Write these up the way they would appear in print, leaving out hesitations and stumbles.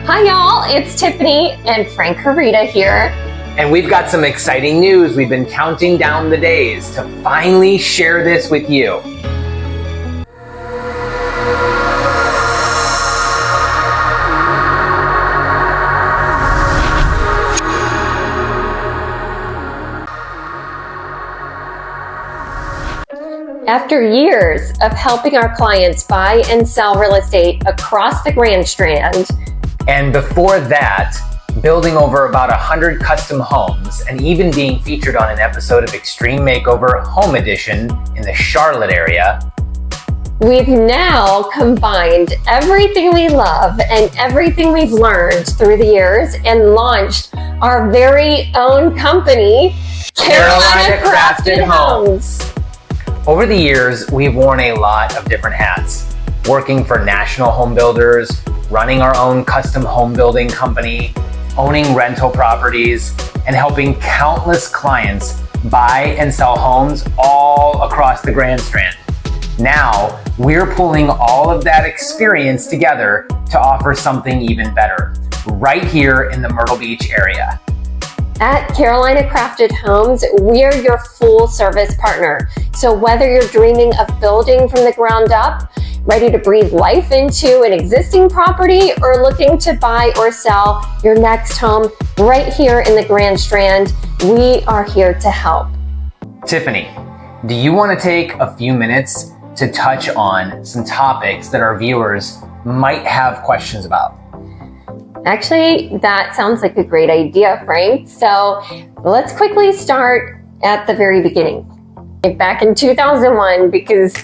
Hi y'all, it's Tiffany and Frank Hereda here. And we've got some exciting news. We've been counting down the days to finally share this with you. After years of helping our clients buy and sell real estate across the Grand Strand, and before that, building over about 100 custom homes and even being featured on an episode of Extreme Makeover Home Edition in the Charlotte area, we've now combined everything we love and everything we've learned through the years and launched our very own company, Carolina Crafted Homes. Over the years, we've worn a lot of different hats, working for national home builders, running our own custom home building company, owning rental properties, and helping countless clients buy and sell homes all across the Grand Strand. Now, we're pulling all of that experience together to offer something even better, right here in the Myrtle Beach area. At Carolina Crafted Homes, we're your full service partner. So whether you're dreaming of building from the ground up, ready to breathe life into an existing property, or looking to buy or sell your next home right here in the Grand Strand, we are here to help. Tiffany, do you want to take a few minutes to touch on some topics that our viewers might have questions about? Actually, that sounds like a great idea, Frank. So let's quickly start at the very beginning. Back in 2001, because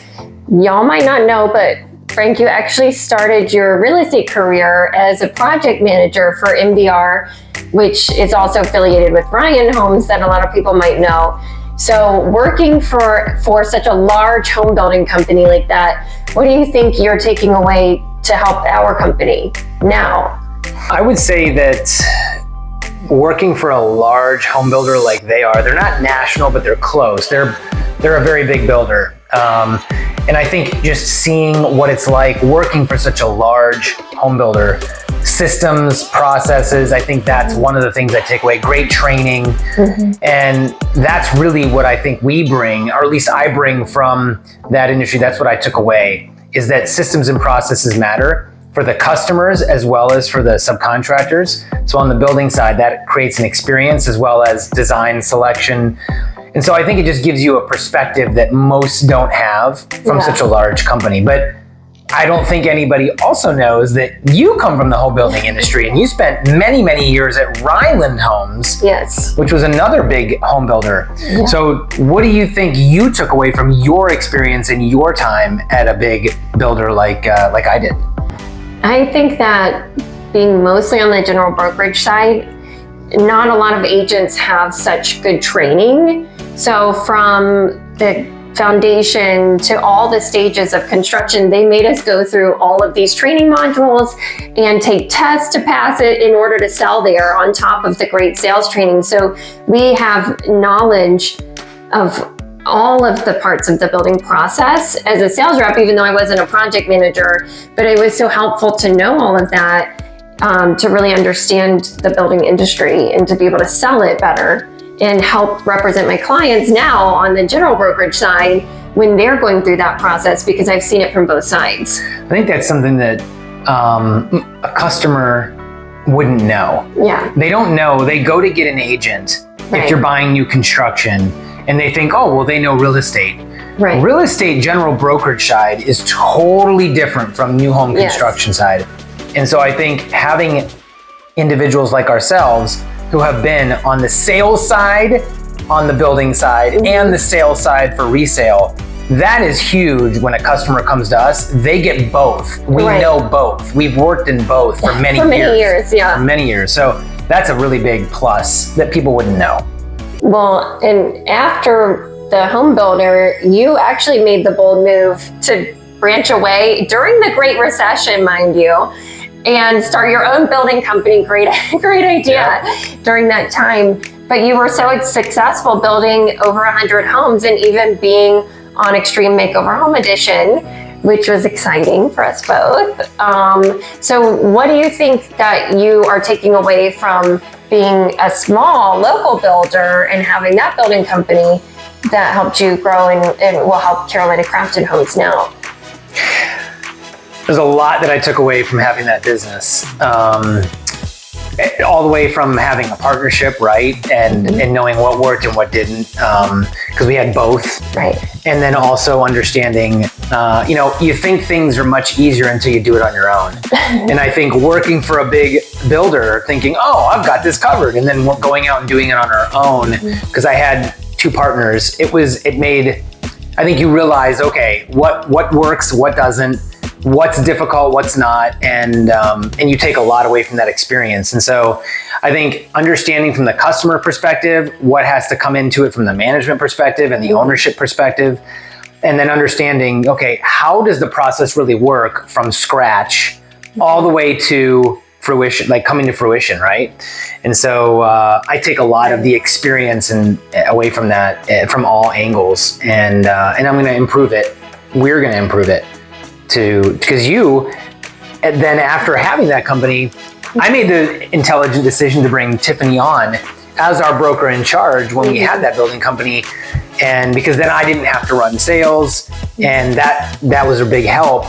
y'all might not know, but Frank, you actually started your real estate career as a project manager for MBR, which is also affiliated with Ryland Homes that a lot of people might know. So working for such a large home building company like that, what do you think you're taking away to help our company now? I would say that working for a large home builder like they are, they're not national, but they're close. They're a very big builder. And I think just seeing what it's like working for such a large home builder, systems, processes, I think that's one of the things I take away. Great training. And that's really what I think we bring, or at least I bring from that industry. That's what I took away, is that systems and processes matter for the customers as well as for the subcontractors. So on the building side, that creates an experience as well as design selection. And so I think it just gives you a perspective that most don't have from such a large company. But I don't think anybody also knows that you come from the home building industry and you spent many, many years at Ryland Homes, which was another big home builder. So what do you think you took away from your experience in your time at a big builder like I did? I think that being mostly on the general brokerage side, not a lot of agents have such good training. So from the foundation to all the stages of construction, they made us go through all of these training modules and take tests to pass it in order to sell there on top of the great sales training. So we have knowledge of all of the parts of the building process as a sales rep, even though I wasn't a project manager, but it was so helpful to know all of that, to really understand the building industry and to be able to sell it better and help represent my clients now on the general brokerage side when they're going through that process, because I've seen it from both sides. I think that's something that a customer wouldn't know. They don't know. They go to get an agent if you're buying new construction, and they think, oh, well, they know real estate. Real estate general brokerage side is totally different from new home construction side. And so I think having individuals like ourselves who have been on the sales side, on the building side, and the sales side for resale, that is huge. When a customer comes to us, they get both. We know both. We've worked in both for many years. For many years. So that's a really big plus that people wouldn't know. Well, and after the home builder, you actually made the bold move to branch away during the Great Recession, mind you, and start your own building company. Great idea during that time. But you were so successful building over 100 homes and even being on Extreme Makeover Home Edition which was exciting for us both. So what do you think that you are taking away from being a small local builder and having that building company that helped you grow and will help Carolina Crafted Homes now? There's a lot that I took away from having that business. All the way from having a partnership, right? And knowing what worked and what didn't, because we had both. Right. And then also understanding, you think things are much easier until you do it on your own. And I think working for a big builder, thinking, oh, I've got this covered, and then going out and doing it on our own, because I had two partners, it made, I think you realize, okay, what works, what doesn't, what's difficult, what's not, and you take a lot away from that experience. And so I think understanding from the customer perspective, what has to come into it from the management perspective and the ownership perspective, and then understanding, okay, how does the process really work from scratch all the way to fruition, like coming to fruition, right? And so I take a lot of the experience and away from that, from all angles, and I'm going to improve it. We're going to improve it. Because then after having that company, I made the intelligent decision to bring Tiffany on as our broker in charge when we had that building company. And because then I didn't have to run sales, and that was a big help.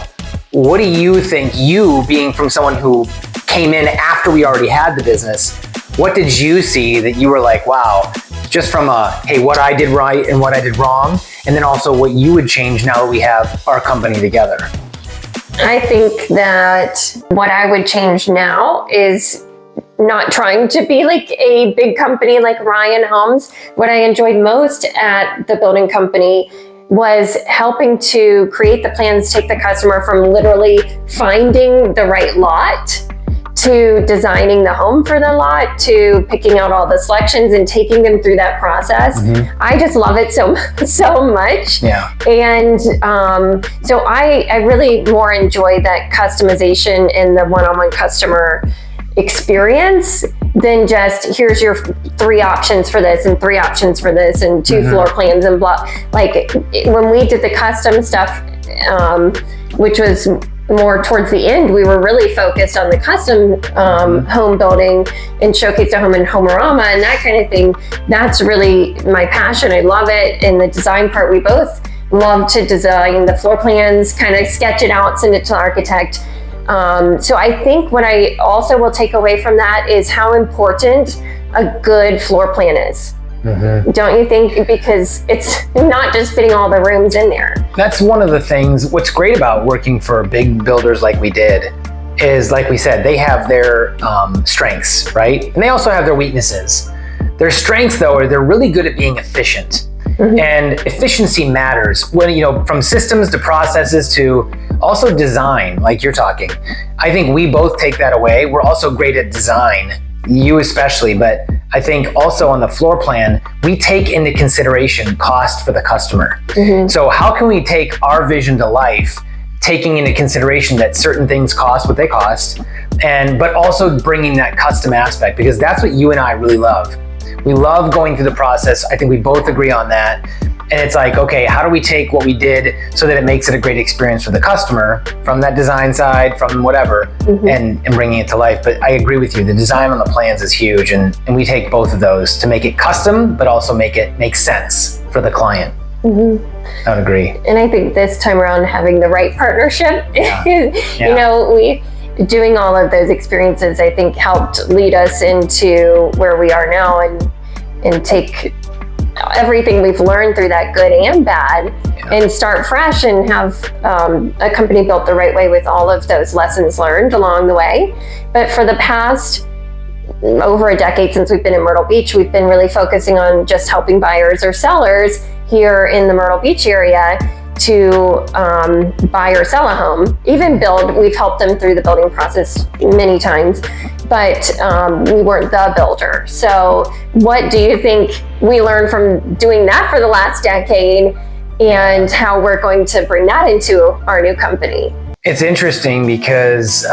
What do you think, you being from someone who came in after we already had the business, what did you see that you were like, wow, just from hey, what I did right and what I did wrong, and then also what you would change now that we have our company together? I think that what I would change now is not trying to be like a big company like Ryan Homes. What I enjoyed most at the building company was helping to create the plans, take the customer from literally finding the right lot to designing the home for the lot, to picking out all the selections and taking them through that process. I just love it so much. Yeah. And so I really more enjoy that customization and the one-on-one customer experience than just here's your 3 options for this and 3 options for this and 2 floor plans and blah. Like when we did the custom stuff, which was more towards the end, we were really focused on the custom home building and showcase a home and Homerama and that kind of thing. That's really my passion. I love it. And the design part, we both love to design the floor plans, kind of sketch it out, send it to the architect. So I think what I also will take away from that is how important a good floor plan is. Don't you think? Because it's not just fitting all the rooms in there. That's one of the things, what's great about working for big builders like we did is, like we said, they have their strengths, right? And they also have their weaknesses. Their strengths, though, are they're really good at being efficient. And efficiency matters when, from systems to processes to also design, like you're talking. I think we both take that away. We're also great at design, you especially, but I think also on the floor plan, we take into consideration cost for the customer. So how can we take our vision to life, taking into consideration that certain things cost what they cost, but also bringing that custom aspect, because that's what you and I really love. We love going through the process. I think we both agree on that. And it's like, okay, how do we take what we did so that it makes it a great experience for the customer from that design side, from whatever, and bringing it to life. But I agree with you. The design on the plans is huge. And we take both of those to make it custom, but also make it make sense for the client. I would agree. And I think this time around, having the right partnership, we doing all of those experiences, I think helped lead us into where we are now and take everything we've learned through that, good and bad, and start fresh and have a company built the right way with all of those lessons learned along the way. But for the past over a decade since we've been in Myrtle Beach, we've been really focusing on just helping buyers or sellers here in the Myrtle Beach area to buy or sell a home. Even build, we've helped them through the building process many times, but we weren't the builder. So what do you think we learned from doing that for the last decade, and how we're going to bring that into our new company? It's interesting because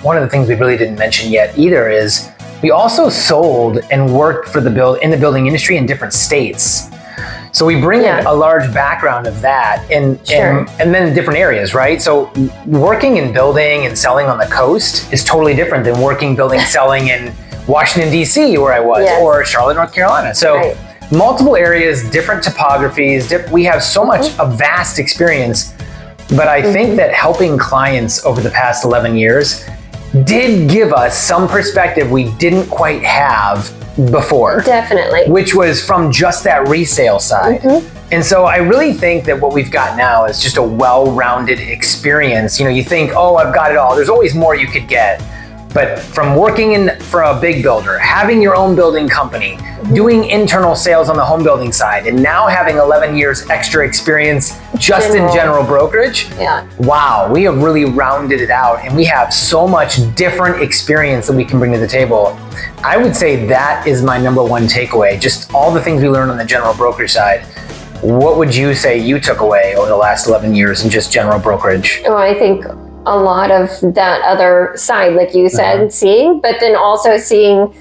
one of the things we really didn't mention yet either is we also sold and worked for in the building industry in different states. So we bring Yeah. a large background of that Sure. and then different areas, right? So working in building and selling on the coast is totally different than working, building, selling in Washington, D.C., where I was, Yes. or Charlotte, North Carolina. So Right. multiple areas, different topographies. We have so much, a vast experience. But I think that helping clients over the past 11 years did give us some perspective we didn't quite have before. Definitely. Which was from just that resale side. And so I really think that what we've got now is just a well-rounded experience. You know, you think, oh, I've got it all. There's always more you could get. But from working for a big builder, having your own building company, doing internal sales on the home building side, and now having 11 years extra experience just in general brokerage, Yeah. wow, we have really rounded it out, and we have so much different experience that we can bring to the table. I would say that is my number one takeaway, just all the things we learned on the general brokerage side. What would you say you took away over the last 11 years in just general brokerage? Well, I think a lot of that other side, like you said, seeing, but then also seeing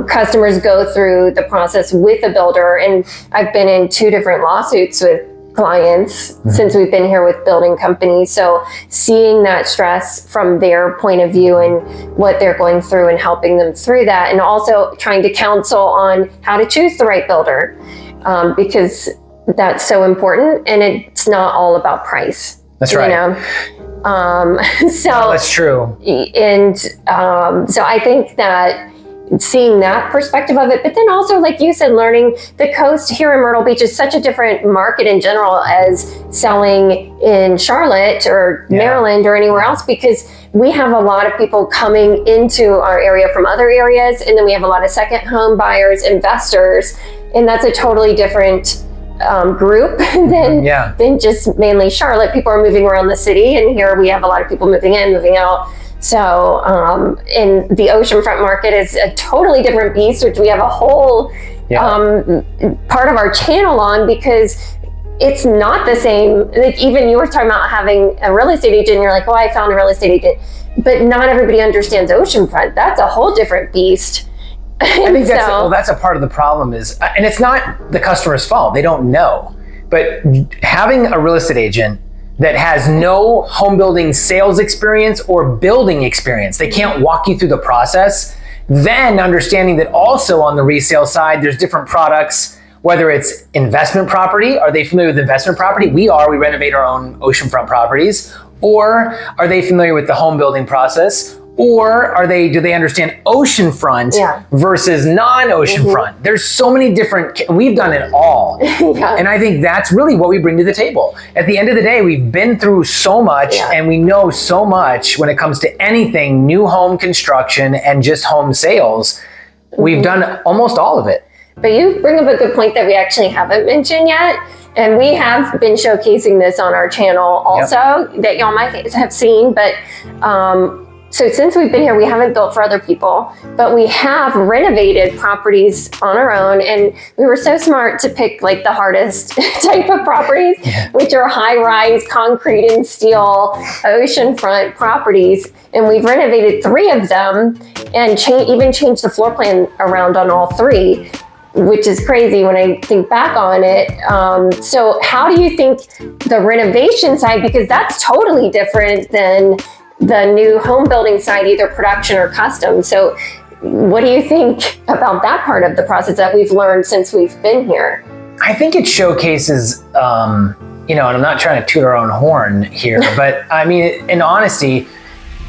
customers go through the process with a builder. And I've been in 2 different lawsuits with clients since we've been here with building companies. So seeing that stress from their point of view and what they're going through and helping them through that, and also trying to counsel on how to choose the right builder, because that's so important, and it's not all about price. That's right. You know? So That's true. And so I think that seeing that perspective of it, but then also, like you said, learning the coast here in Myrtle Beach is such a different market in general as selling in Charlotte or Maryland or anywhere else, because we have a lot of people coming into our area from other areas, and then we have a lot of second home buyers, investors, and that's a totally different group than just mainly Charlotte. People are moving around the city, and here we have a lot of people moving in, moving out. So, and the Oceanfront market is a totally different beast, which we have a whole part of our channel on, because it's not the same. Like, even you were talking about having a real estate agent, and you're like, oh, I found a real estate agent. But not everybody understands Oceanfront. That's a whole different beast. I think that's a part of the problem is, and it's not the customer's fault, they don't know, but having a real estate agent that has no home building sales experience or building experience, they can't walk you through the process, then understanding that also on the resale side, there's different products, whether it's investment property. Are they familiar with investment property? We renovate our own oceanfront properties. Or are they familiar with the home building process? Or do they understand oceanfront versus non-oceanfront? There's so many different, we've done it all. And I think that's really what we bring to the table. At the end of the day, we've been through so much and we know so much when it comes to anything new home construction and just home sales. We've done almost all of it. But you bring up a good point that we actually haven't mentioned yet. And we have been showcasing this on our channel also that y'all might have seen. But so since we've been here, we haven't built for other people, but we have renovated properties on our own. And we were so smart to pick like the hardest type of properties, which are high-rise concrete and steel oceanfront properties. And we've renovated 3 of them and even changed the floor plan around on all 3, which is crazy when I think back on it. So how do you think the renovation side, because that's totally different than the new home building side, either production or custom. So what do you think about that part of the process that we've learned since we've been here? I think it showcases, and I'm not trying to toot our own horn here, but I mean, in honesty,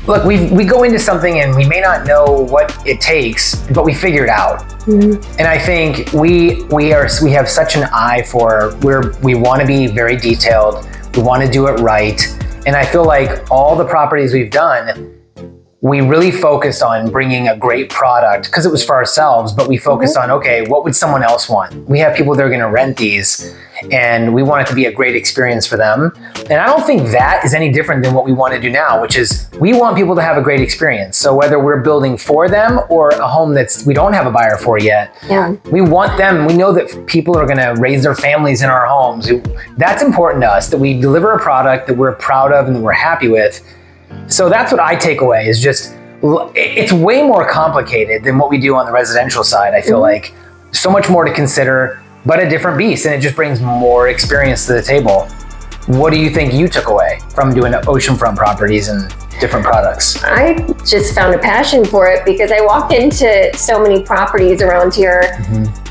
look, we go into something and we may not know what it takes, but we figure it out. And I think we have such an eye for we want to be very detailed. We want to do it right. And I feel like all the properties we've done, we really focused on bringing a great product because it was for ourselves, but we focused on, okay, what would someone else want? We have people that are going to rent these and we want it to be a great experience for them. And I don't think that is any different than what we want to do now, which is we want people to have a great experience. So whether we're building for them or a home we don't have a buyer for yet, we want them, we know that people are going to raise their families in our homes. That's important to us, that we deliver a product that we're proud of and that we're happy with. So that's what I take away is just, it's way more complicated than what we do on the residential side. I feel like so much more to consider. but a different beast, and it just brings more experience to the table. What do you think you took away from doing oceanfront properties and different products? I just found a passion for it because I walk into so many properties around here.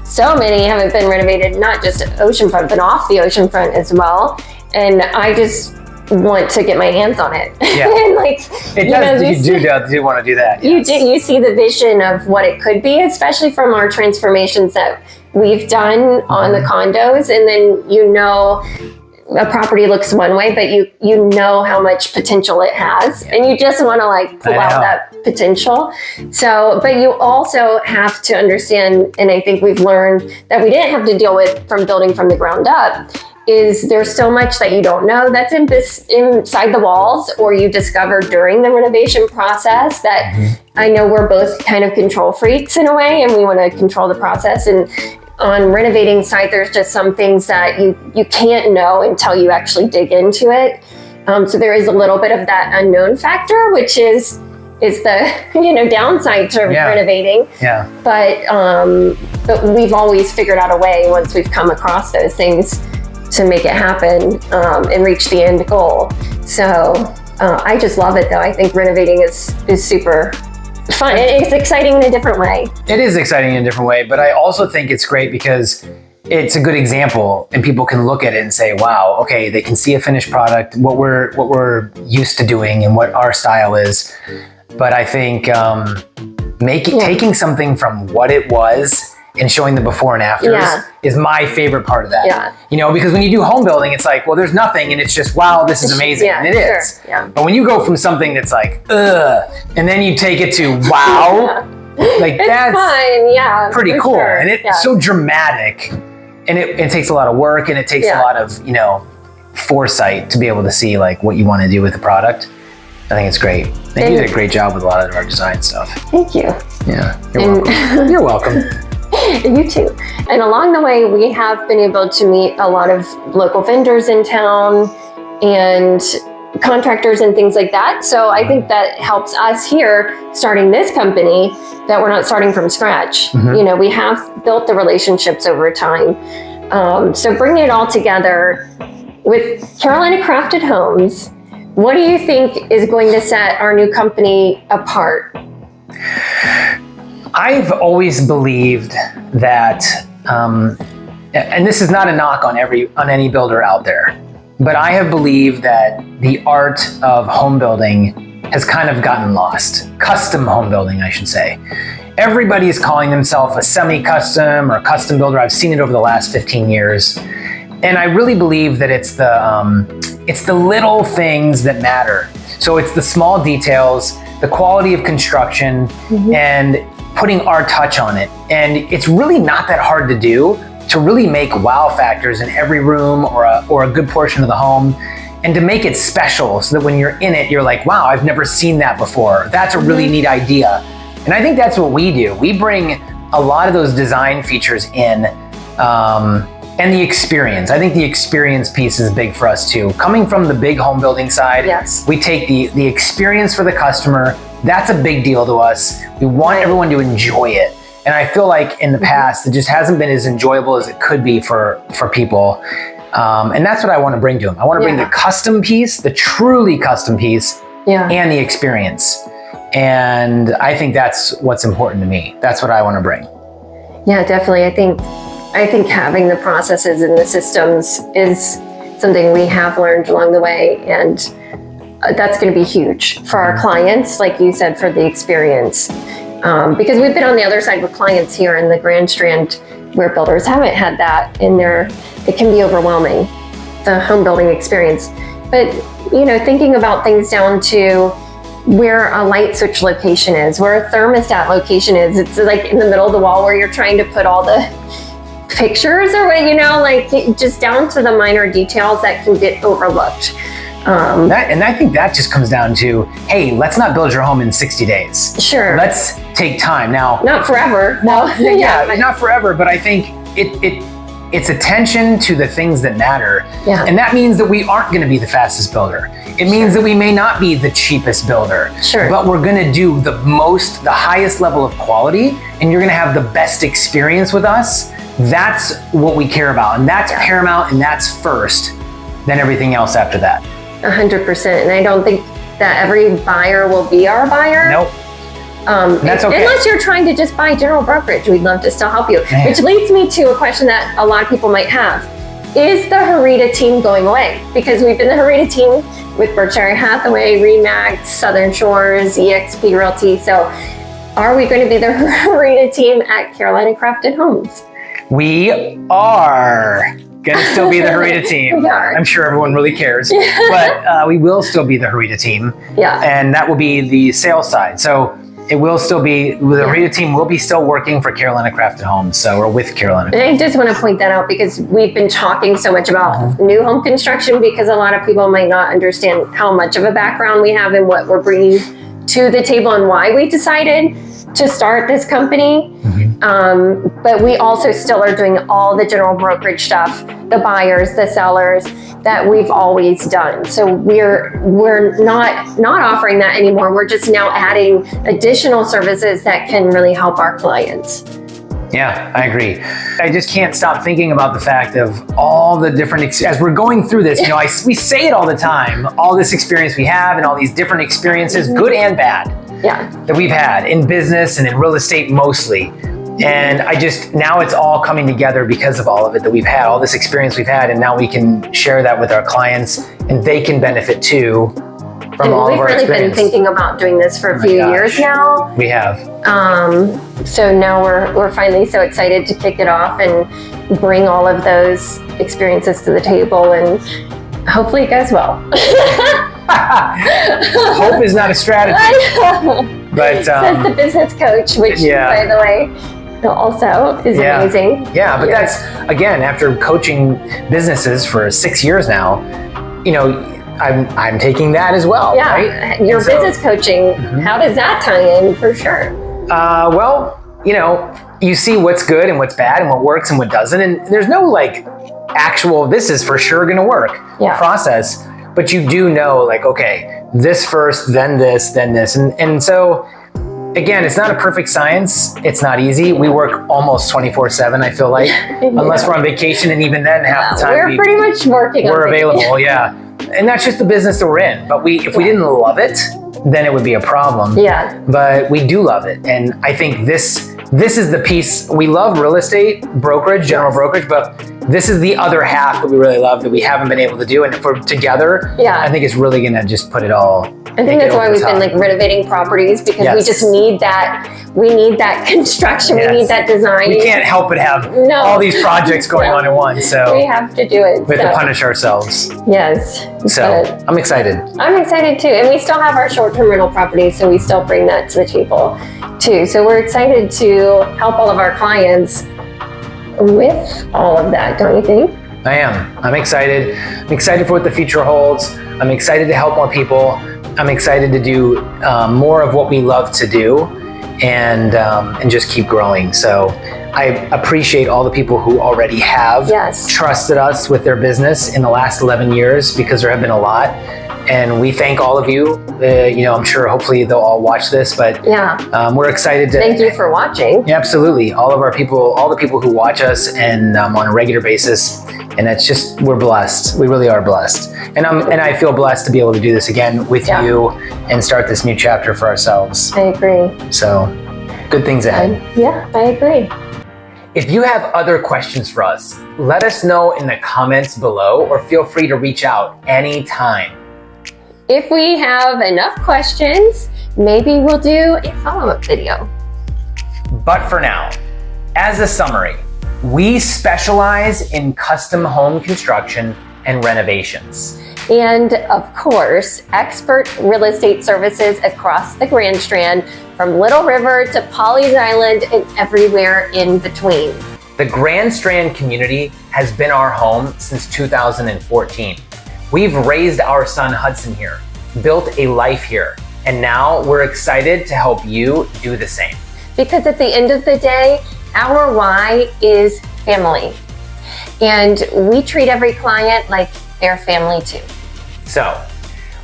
So many haven't been renovated, not just oceanfront, but off the oceanfront as well. And I just want to get my hands on it. Yeah. And like, you do want to do that. Yes. You see the vision of what it could be, especially from our transformations that we've done on the condos. And then, you know, a property looks one way, but you know how much potential it has, and you just want to like pull out that potential. So, but you also have to understand, and I think we've learned that we didn't have to deal with from building from the ground up, is there's so much that you don't know that's inside the walls, or you discover during the renovation process that I know we're both kind of control freaks in a way, and we want to control the process. And on renovating side, there's just some things that you can't know until you actually dig into it. So there is a little bit of that unknown factor, which is the downside to renovating. Yeah. But we've always figured out a way once we've come across those things to make it happen and reach the end goal. So I just love it though. I think renovating is super fun. It's exciting in a different way. It is exciting in a different way, but I also think it's great because it's a good example and people can look at it and say, wow, okay, they can see a finished product, what we're used to doing and what our style is. But I think taking something from what it was and showing the before and afters is my favorite part of that. Yeah. You know, because when you do home building, it's like, well, there's nothing and it's just, wow, this is amazing. And it is. Yeah. But when you go from something that's like, ugh, and then you take it to wow, like it's that's fun. Pretty cool. Sure. And it's so dramatic, and it takes a lot of work, and it takes a lot of, you know, foresight to be able to see like what you want to do with the product. I think it's great. I think you did a great job with a lot of our design stuff. Thank you. Yeah, you're welcome. You're welcome. You too. And along the way, we have been able to meet a lot of local vendors in town and contractors and things like that. So I think that helps us here starting this company, that we're not starting from scratch. You know, we have built the relationships over time. So bringing it all together with Carolina Crafted Homes, what do you think is going to set our new company apart? I've always believed that, and this is not a knock on any builder out there, but I have believed that the art of home building has kind of gotten lost. Custom home building, I should say. Everybody is calling themselves a semi-custom or custom builder. I've seen it over the last 15 years. And I really believe that it's the little things that matter. So it's the small details, the quality of construction, and putting our touch on it. And it's really not that hard to do to really make wow factors in every room or a good portion of the home, and to make it special so that when you're in it, you're like, wow, I've never seen that before. That's a really neat idea. And I think that's what we do. We bring a lot of those design features in, and the experience. I think the experience piece is big for us too. Coming from the big home building side, we take the experience for the customer. That's a big deal to us. We want everyone to enjoy it. And I feel like in the past, it just hasn't been as enjoyable as it could be for people. And that's what I want to bring to them. I want to bring the custom piece, the truly custom piece, and the experience. And I think that's what's important to me. That's what I want to bring. Yeah, definitely. I think having the processes and the systems is something we have learned along the way, and that's going to be huge for our clients, like you said, for the experience. Because we've been on the other side with clients here in the Grand Strand where builders haven't had that in there. It can be overwhelming, the home building experience. But, you know, thinking about things down to where a light switch location is, where a thermostat location is. It's like in the middle of the wall where you're trying to put all the pictures or what, you know, like just down to the minor details that can get overlooked. And I think that just comes down to, hey, let's not build your home in 60 days. Sure. Let's take time. Now, not forever. No. Not forever, but I think it's attention to the things that matter. Yeah. And that means that we aren't going to be the fastest builder. It means that we may not be the cheapest builder. Sure. But we're going to do the highest level of quality, and you're going to have the best experience with us That's what we care about. And that's paramount, and that's first, then everything else after that. 100%. And I don't think that every buyer will be our buyer. Nope. That's okay. Unless you're trying to just buy general brokerage, we'd love to still help you. Man. Which leads me to a question that a lot of people might have. Is the Hereda team going away? Because we've been the Hereda team with Berkshire Hathaway, Remax, Southern Shores, EXP Realty. So are we going to be the Hereda team at Carolina Crafted Homes? We are going to still be the Hereda team. We are. I'm sure everyone really cares, but we will still be the Hereda team. Yeah. And that will be the sales side. So it will still be, the Hereda team will be still working for Carolina Crafted Homes. So we're with Carolina. And I just want to point that out because we've been talking so much about new home construction because a lot of people might not understand how much of a background we have and what we're bringing to the table and why we decided to start this company. But we also still are doing all the general brokerage stuff, the buyers, the sellers that we've always done. So we're not offering that anymore. We're just now adding additional services that can really help our clients. Yeah, I agree. I just can't stop thinking about the fact of all the different, as we're going through this, you know, we say it all the time, all this experience we have and all these different experiences, good and bad, that we've had in business and in real estate mostly. And now it's all coming together because of all of it that we've had, all this experience we've had, and now we can share that with our clients and they can benefit too from all of our experience. We've really been thinking about doing this for a few years now. We have. So now we're finally so excited to kick it off and bring all of those experiences to the table, and hopefully it goes well. Hope is not a strategy. But says the business coach, which by the way, also is amazing. Yeah, but that's, again, after coaching businesses for 6 years now, you know, I'm taking that as well. Yeah, right? Your business coaching, how does that tie in for sure? Well, you know, you see what's good and what's bad and what works and what doesn't. And there's no like actual, this is for sure going to work process. But you do know like, okay, this first, then this, then this. And so, again, it's not a perfect science. It's not easy. We work almost 24/7, I feel like, unless we're on vacation. And even then, half the time we're pretty much working. We're available, And that's just the business that we're in. But if we didn't love it, then it would be a problem. But we do love it. And I think this is the piece. We love real estate, brokerage, general brokerage, but this is the other half that we really love that we haven't been able to do. And if we're together, I think it's really going to just put it all. I think that's why we've been like renovating properties, because we just need that. We need that construction. We need that design. We can't help but have all these projects going on at once. So we have to do it. We have to punish ourselves. Yes. So I'm excited. I'm excited too. And we still have our short-term rental properties, so we still bring that to the table too. So we're excited to help all of our clients with all of that, don't you think? I am. I'm excited. I'm excited for what the future holds. I'm excited to help more people. I'm excited to do more of what we love to do and just keep growing. So I appreciate all the people who already have trusted us with their business in the last 11 years, because there have been a lot. And we thank all of you. You know, I'm sure hopefully they'll all watch this, but we're excited to. Thank you for watching. Yeah, absolutely. All of our people, all the people who watch us and on a regular basis. And that's just, we're blessed. We really are blessed. And I feel blessed to be able to do this again with you and start this new chapter for ourselves. I agree. So good things ahead. Yeah, I agree. If you have other questions for us, let us know in the comments below, or feel free to reach out anytime. If we have enough questions, maybe we'll do a follow-up video. But for now, as a summary, we specialize in custom home construction and renovations. And of course, expert real estate services across the Grand Strand, from Little River to Pawleys Island and everywhere in between. The Grand Strand community has been our home since 2014. We've raised our son Hudson here, built a life here, and now we're excited to help you do the same. Because at the end of the day, our why is family. And we treat every client like their family too. So,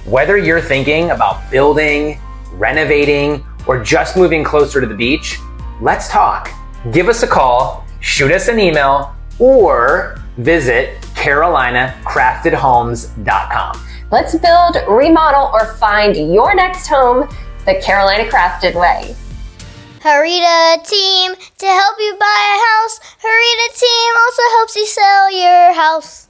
whether you're thinking about building, renovating, or just moving closer to the beach, let's talk. Give us a call, shoot us an email or visit carolinacraftedhomes.com. Let's build, remodel, or find your next home the Carolina Crafted way. Hereda team to help you buy a house. Hereda team also helps you sell your house.